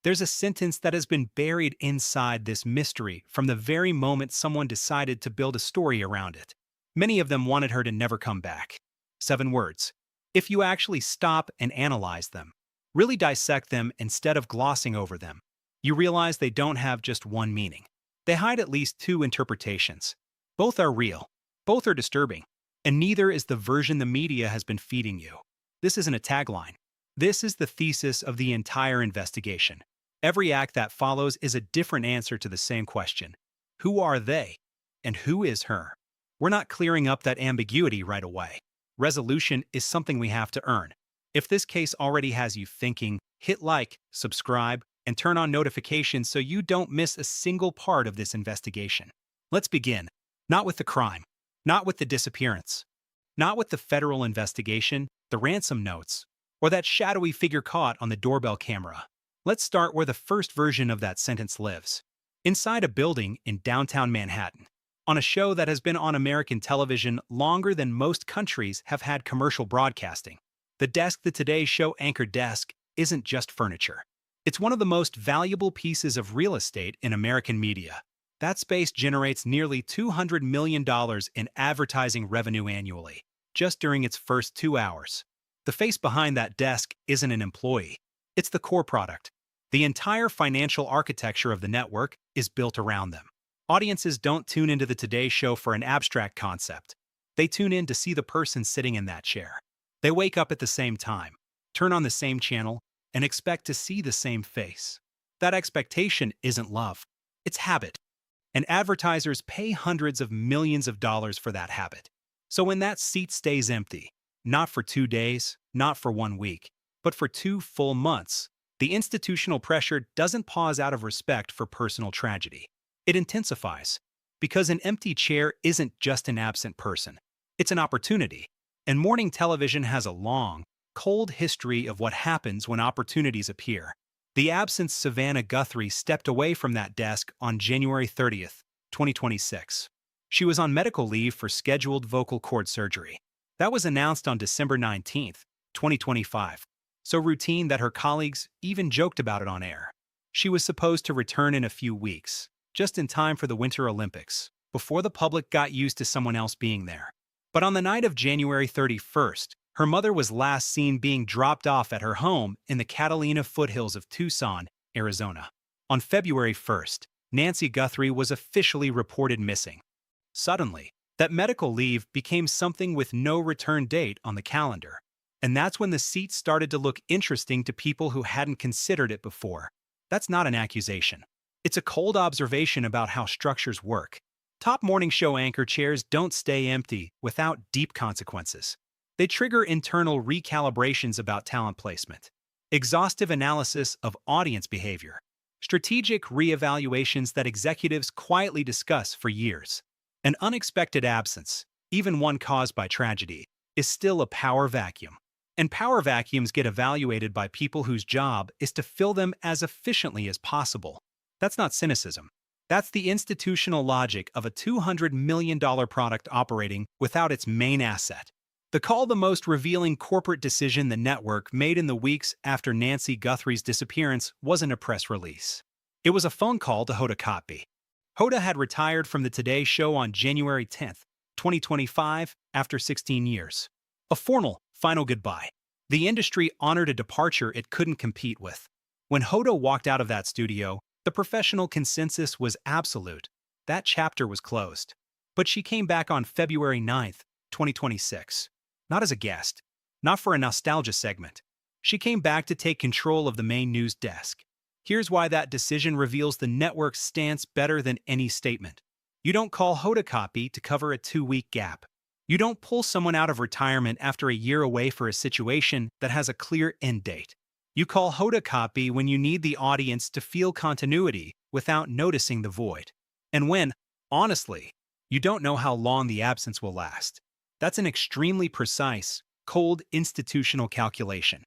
There's a sentence that has been buried inside this mystery from the very moment someone decided to build a story around it. Many of them wanted her to never come back. 7 words. If you actually stop and analyze them, really dissect them instead of glossing over them, you realize they don't have just one meaning. They hide at least 2 interpretations. Both are real, both are disturbing, and neither is the version the media has been feeding you. This isn't a tagline. This is the thesis of the entire investigation. Every act that follows is a different answer to the same question. Who are they? And who is her? We're not clearing up that ambiguity right away. Resolution is something we have to earn. If this case already has you thinking, hit like, subscribe, and turn on notifications so you don't miss a single part of this investigation. Let's begin. Not with the crime, not with the disappearance, not with the federal investigation, the ransom notes, or that shadowy figure caught on the doorbell camera. Let's start where the first version of that sentence lives. Inside a building in downtown Manhattan, on a show that has been on American television longer than most countries have had commercial broadcasting. The desk the Today Show anchored desk isn't just furniture. It's one of the most valuable pieces of real estate in American media. That space generates nearly $200 million in advertising revenue annually, just during its first 2 hours. The face behind that desk isn't an employee. It's the core product. The entire financial architecture of the network is built around them. Audiences don't tune into the Today Show for an abstract concept. They tune in to see the person sitting in that chair. They wake up at the same time, turn on the same channel, and expect to see the same face. That expectation isn't love. It's habit. And advertisers pay hundreds of millions of dollars for that habit. So when that seat stays empty, not for 2 days, not for 1 week, but for 2 full months, the institutional pressure doesn't pause out of respect for personal tragedy. It intensifies, because an empty chair isn't just an absent person. It's an opportunity. And morning television has a long, cold history of what happens when opportunities appear. The absent Savannah Guthrie stepped away from that desk on January 30th, 2026. She was on medical leave for scheduled vocal cord surgery. That was announced on December 19th, 2025. So routine that her colleagues even joked about it on air. She was supposed to return in a few weeks, just in time for the Winter Olympics, before the public got used to someone else being there. But on the night of January 31st, her mother was last seen being dropped off at her home in the Catalina foothills of Tucson, Arizona. On February 1st, Nancy Guthrie was officially reported missing. Suddenly, that medical leave became something with no return date on the calendar. And that's when the seat started to look interesting to people who hadn't considered it before. That's not an accusation. It's a cold observation about how structures work. Top morning show anchor chairs don't stay empty without deep consequences. They trigger internal recalibrations about talent placement, exhaustive analysis of audience behavior, strategic reevaluations that executives quietly discuss for years. An unexpected absence, even one caused by tragedy, is still a power vacuum. And power vacuums get evaluated by people whose job is to fill them as efficiently as possible. That's not cynicism. That's the institutional logic of a $200 million product operating without its main asset. The call the most revealing corporate decision the network made in the weeks after Nancy Guthrie's disappearance wasn't a press release. It was a phone call to Hoda Kotb. Hoda had retired from the Today Show on January 10th, 2025, after 16 years. A formal, final goodbye. The industry honored a departure it couldn't compete with. When Hoda walked out of that studio, the professional consensus was absolute. That chapter was closed. But she came back on February 9th, 2026. Not as a guest. Not for a nostalgia segment. She came back to take control of the main news desk. Here's why that decision reveals the network's stance better than any statement. You don't call Hoda Kotb to cover a 2-week gap. You don't pull someone out of retirement after a year away for a situation that has a clear end date. You call Hoda Kotb when you need the audience to feel continuity without noticing the void. And when, honestly, you don't know how long the absence will last. That's an extremely precise, cold institutional calculation.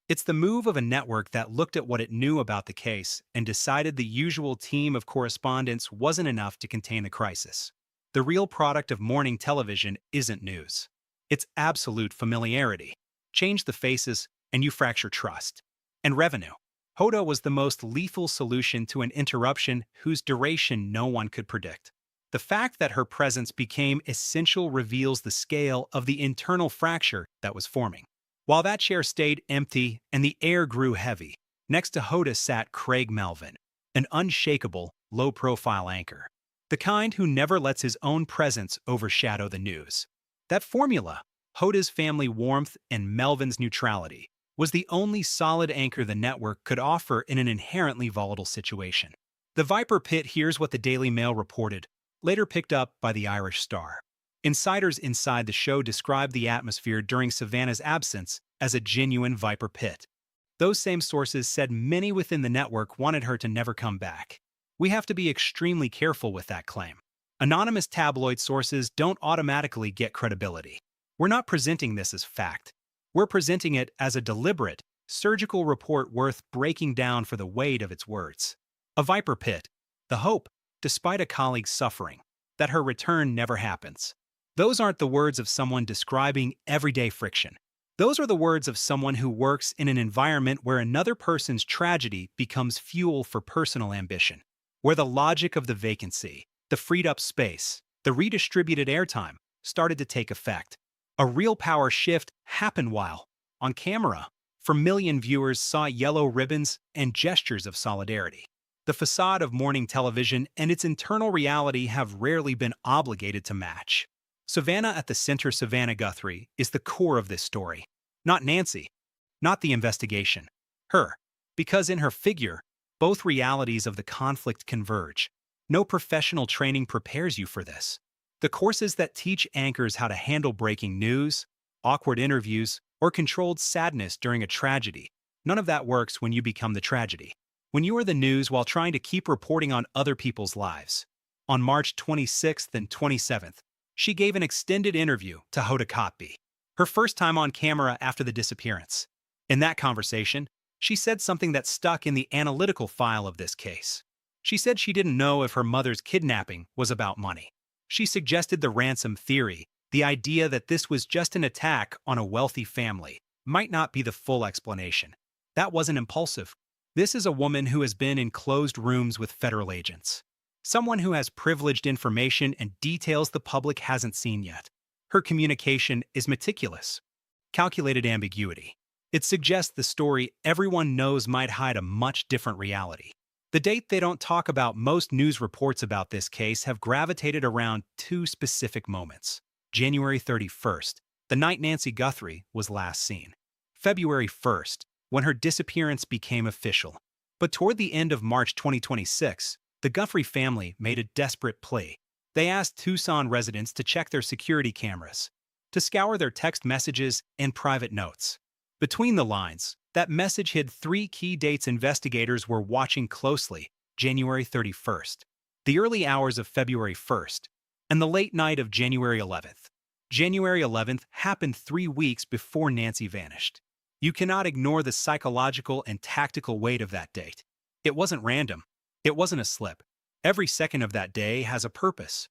It's the move of a network that looked at what it knew about the case and decided the usual team of correspondents wasn't enough to contain the crisis. The real product of morning television isn't news. It's absolute familiarity. Change the faces, and you fracture trust. And revenue. Hoda was the most lethal solution to an interruption whose duration no one could predict. The fact that her presence became essential reveals the scale of the internal fracture that was forming. While that chair stayed empty and the air grew heavy, next to Hoda sat Craig Melvin, an unshakable, low-profile anchor. The kind who never lets his own presence overshadow the news. That formula, Hoda's family warmth and Melvin's neutrality, was the only solid anchor the network could offer in an inherently volatile situation. The Viper Pit, here's what the Daily Mail reported, later picked up by the Irish Star. Insiders inside the show described the atmosphere during Savannah's absence as a genuine Viper Pit. Those same sources said many within the network wanted her to never come back. We have to be extremely careful with that claim. Anonymous tabloid sources don't automatically get credibility. We're not presenting this as fact. We're presenting it as a deliberate, surgical report worth breaking down for the weight of its words. A Viper Pit. The hope, despite a colleague's suffering, that her return never happens. Those aren't the words of someone describing everyday friction. Those are the words of someone who works in an environment where another person's tragedy becomes fuel for personal ambition, where the logic of the vacancy, the freed-up space, the redistributed airtime started to take effect. A real power shift happened while, on camera, million viewers saw yellow ribbons and gestures of solidarity. The facade of morning television and its internal reality have rarely been obligated to match. Savannah at the center, Savannah Guthrie, is the core of this story. Not Nancy. Not the investigation. Her. Because in her figure, both realities of the conflict converge. No professional training prepares you for this. The courses that teach anchors how to handle breaking news, awkward interviews, or controlled sadness during a tragedy, none of that works when you become the tragedy. When you are the news while trying to keep reporting on other people's lives. On March 26th and 27th, she gave an extended interview to Hoda Kotb, her first time on camera after the disappearance. In that conversation, she said something that stuck in the analytical file of this case. She said she didn't know if her mother's kidnapping was about money. She suggested the ransom theory, the idea that this was just an attack on a wealthy family, might not be the full explanation. That wasn't impulsive. This is a woman who has been in closed rooms with federal agents. Someone who has privileged information and details the public hasn't seen yet. Her communication is meticulous. Calculated ambiguity. It suggests the story everyone knows might hide a much different reality. The date they don't talk about. Most news reports about this case have gravitated around two specific moments. January 31st, the night Nancy Guthrie was last seen. February 1st, when her disappearance became official. But toward the end of March 2026, the Guthrie family made a desperate plea. They asked Tucson residents to check their security cameras, to scour their text messages and private notes. Between the lines, that message hid three key dates investigators were watching closely: January 31st, the early hours of February 1st, and the late night of January 11th. January 11th happened 3 weeks before Nancy vanished. You cannot ignore the psychological and tactical weight of that date. It wasn't random. It wasn't a slip. Every second of that day has a purpose.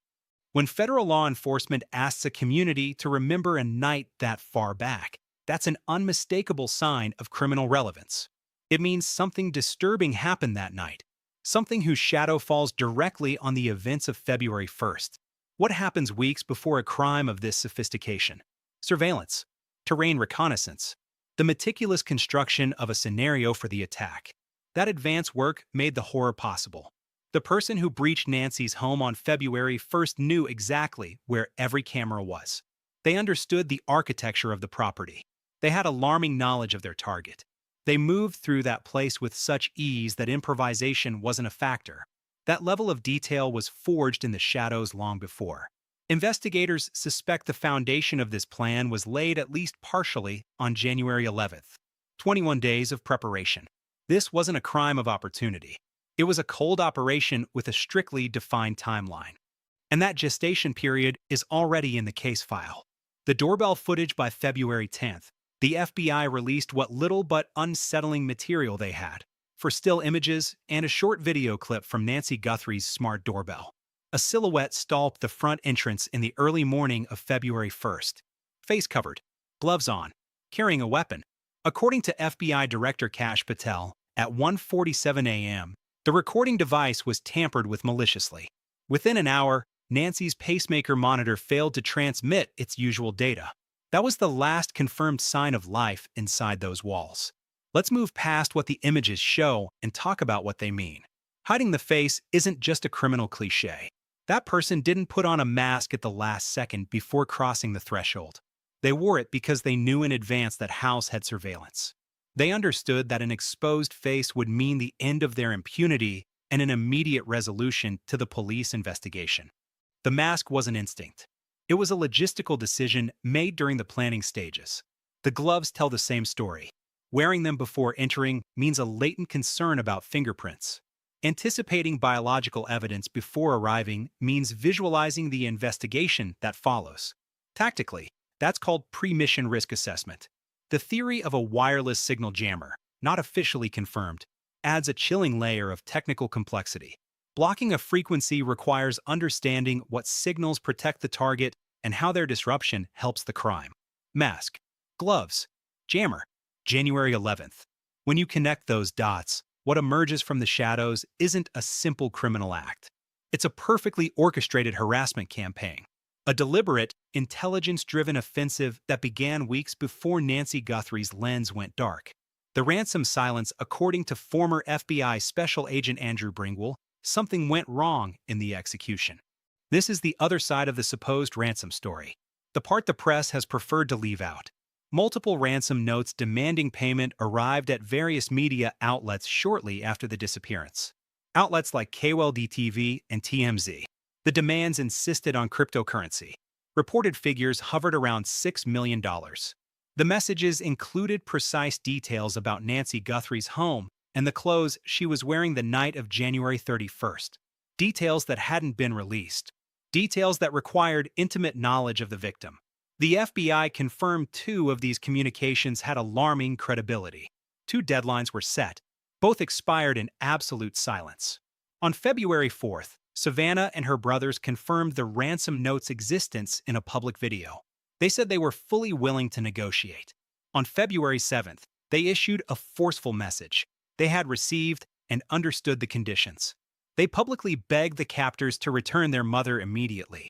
When federal law enforcement asks a community to remember a night that far back, that's an unmistakable sign of criminal relevance. It means something disturbing happened that night, something whose shadow falls directly on the events of February 1st. What happens weeks before a crime of this sophistication? Surveillance, terrain reconnaissance, the meticulous construction of a scenario for the attack. That advanced work made the horror possible. The person who breached Nancy's home on February 1st knew exactly where every camera was. They understood the architecture of the property. They had alarming knowledge of their target. They moved through that place with such ease that improvisation wasn't a factor. That level of detail was forged in the shadows long before. Investigators suspect the foundation of this plan was laid at least partially on January 11th. 21 days of preparation. This wasn't a crime of opportunity. It was a cold operation with a strictly defined timeline. And that gestation period is already in the case file. The doorbell footage by February 10th. The FBI released what little but unsettling material they had, for still images and a short video clip from Nancy Guthrie's smart doorbell. A silhouette stalked the front entrance in the early morning of February 1st. Face covered, gloves on, carrying a weapon. According to FBI Director Kash Patel, At 1:47 a.m., the recording device was tampered with maliciously. Within an hour, Nancy's pacemaker monitor failed to transmit its usual data. That was the last confirmed sign of life inside those walls. Let's move past what the images show and talk about what they mean. Hiding the face isn't just a criminal cliché. That person didn't put on a mask at the last second before crossing the threshold. They wore it because they knew in advance that house had surveillance. They understood that an exposed face would mean the end of their impunity and an immediate resolution to the police investigation. The mask was an instinct. It was a logistical decision made during the planning stages. The gloves tell the same story. Wearing them before entering means a latent concern about fingerprints. Anticipating biological evidence before arriving means visualizing the investigation that follows. Tactically, that's called pre-mission risk assessment. The theory of a wireless signal jammer, not officially confirmed, adds a chilling layer of technical complexity. Blocking a frequency requires understanding what signals protect the target and how their disruption helps the crime. Mask, gloves, jammer, January 11th. When you connect those dots, what emerges from the shadows isn't a simple criminal act. It's a perfectly orchestrated harassment campaign. A deliberate, intelligence-driven offensive that began weeks before Nancy Guthrie's lens went dark. The ransom silence, according to former FBI Special Agent Andrew Bringwell, something went wrong in the execution. This is the other side of the supposed ransom story, the part the press has preferred to leave out. Multiple ransom notes demanding payment arrived at various media outlets shortly after the disappearance. Outlets like KWLD-TV and TMZ. The demands insisted on cryptocurrency. Reported figures hovered around $6 million. The messages included precise details about Nancy Guthrie's home and the clothes she was wearing the night of January 31st. Details that hadn't been released. Details that required intimate knowledge of the victim. The FBI confirmed 2 of these communications had alarming credibility. 2 deadlines were set. Both expired in absolute silence. On February 4th, Savannah and her brothers confirmed the ransom note's existence in a public video. They said they were fully willing to negotiate. On February 7th, they issued a forceful message. They had received and understood the conditions. They publicly begged the captors to return their mother immediately.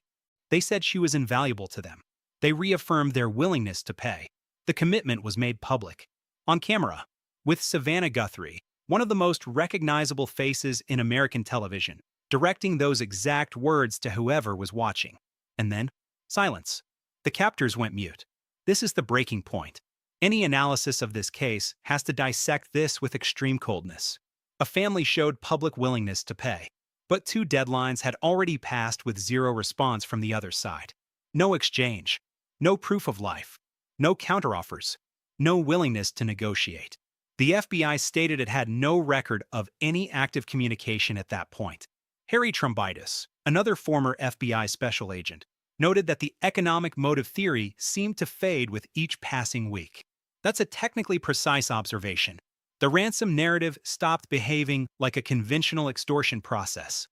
They said she was invaluable to them. They reaffirmed their willingness to pay. The commitment was made public. On camera, with Savannah Guthrie, one of the most recognizable faces in American television, directing those exact words to whoever was watching. And then, silence. The captors went mute. This is the breaking point. Any analysis of this case has to dissect this with extreme coldness. A family showed public willingness to pay, but 2 deadlines had already passed with 0 response from the other side. No exchange. No proof of life. No counteroffers. No willingness to negotiate. The FBI stated it had no record of any active communication at that point. Harry Trombitis, another former FBI special agent, noted that the economic motive theory seemed to fade with each passing week. That's a technically precise observation. The ransom narrative stopped behaving like a conventional extortion process.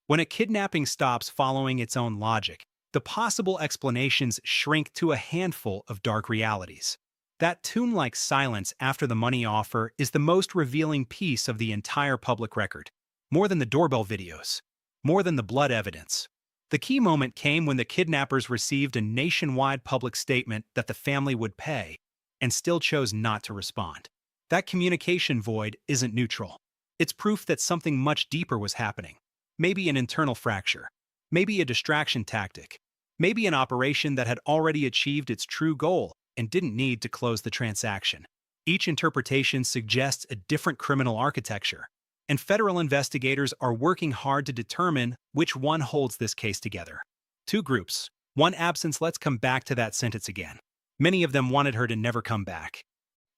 When a kidnapping stops following its own logic, the possible explanations shrink to a handful of dark realities. That tomb-like silence after the money offer is the most revealing piece of the entire public record. More than the doorbell videos. More than the blood evidence. The key moment came when the kidnappers received a nationwide public statement that the family would pay, and still chose not to respond. That communication void isn't neutral. It's proof that something much deeper was happening. Maybe an internal fracture. Maybe a distraction tactic. Maybe an operation that had already achieved its true goal and didn't need to close the transaction. Each interpretation suggests a different criminal architecture, and federal investigators are working hard to determine which one holds this case together. 2 groups. One absence. Let's come back to that sentence again. Many of them wanted her to never come back.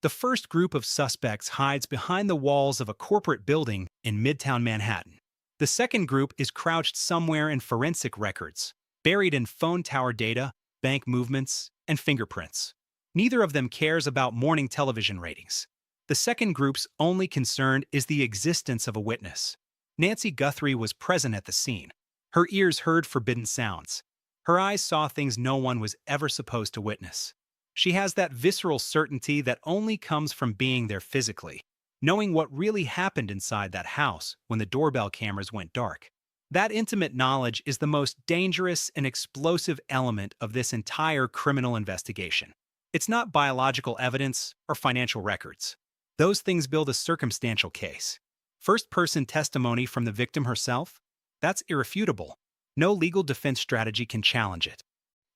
The first group of suspects hides behind the walls of a corporate building in Midtown Manhattan. The second group is crouched somewhere in forensic records, buried in phone tower data, bank movements, and fingerprints. Neither of them cares about morning television ratings. The second group's only concern is the existence of a witness. Nancy Guthrie was present at the scene. Her ears heard forbidden sounds. Her eyes saw things no one was ever supposed to witness. She has that visceral certainty that only comes from being there physically. knowing what really happened inside that house when the doorbell cameras went dark. That intimate knowledge is the most dangerous and explosive element of this entire criminal investigation. It's not biological evidence or financial records. Those things build a circumstantial case. First-person testimony from the victim herself? That's irrefutable. No legal defense strategy can challenge it.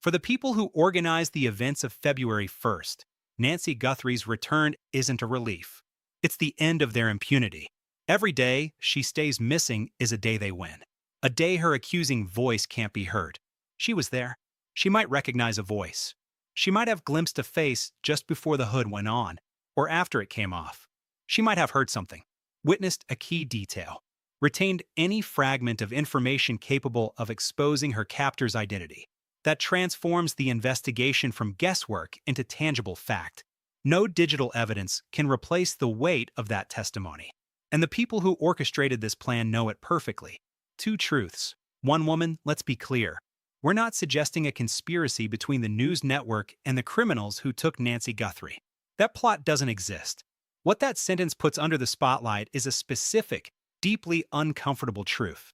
For the people who organized the events of February 1st, Nancy Guthrie's return isn't a relief. It's the end of their impunity. Every day she stays missing is a day they win. A day her accusing voice can't be heard. She was there. She might recognize a voice. She might have glimpsed a face just before the hood went on, or after it came off. She might have heard something, witnessed a key detail, retained any fragment of information capable of exposing her captor's identity. That transforms the investigation from guesswork into tangible fact. No digital evidence can replace the weight of that testimony. And the people who orchestrated this plan know it perfectly. Two truths. One woman, let's be clear. We're not suggesting a conspiracy between the news network and the criminals who took Nancy Guthrie. That plot doesn't exist. What that sentence puts under the spotlight is a specific, deeply uncomfortable truth.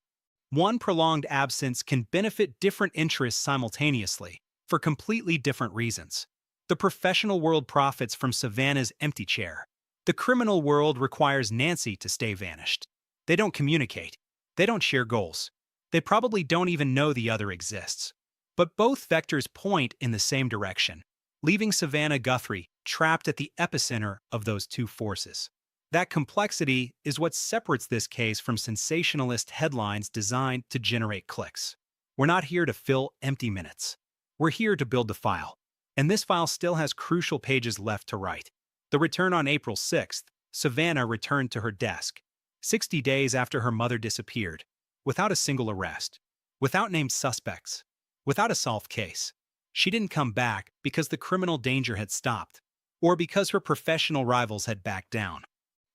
One prolonged absence can benefit different interests simultaneously, for completely different reasons. The professional world profits from Savannah's empty chair. The criminal world requires Nancy to stay vanished. They don't communicate. They don't share goals. They probably don't even know the other exists. But both vectors point in the same direction, leaving Savannah Guthrie trapped at the epicenter of those two forces. That complexity is what separates this case from sensationalist headlines designed to generate clicks. We're not here to fill empty minutes. We're here to build the file. And this file still has crucial pages left to write. The return on April 6th, Savannah returned to her desk, 60 days after her mother disappeared, without a single arrest, without named suspects, without a solved case. She didn't come back because the criminal danger had stopped, or because her professional rivals had backed down.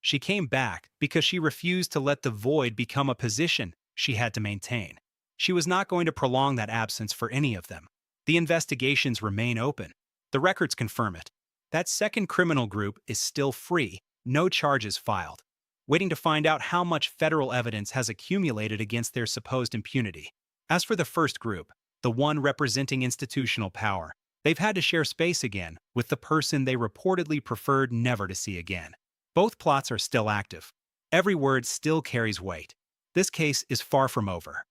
She came back because she refused to let the void become a position she had to maintain. She was not going to prolong that absence for any of them. The investigations remain open. The records confirm it. That second criminal group is still free, no charges filed, waiting to find out how much federal evidence has accumulated against their supposed impunity. As for the first group, the one representing institutional power, they've had to share space again with the person they reportedly preferred never to see again. Both plots are still active. Every word still carries weight. This case is far from over.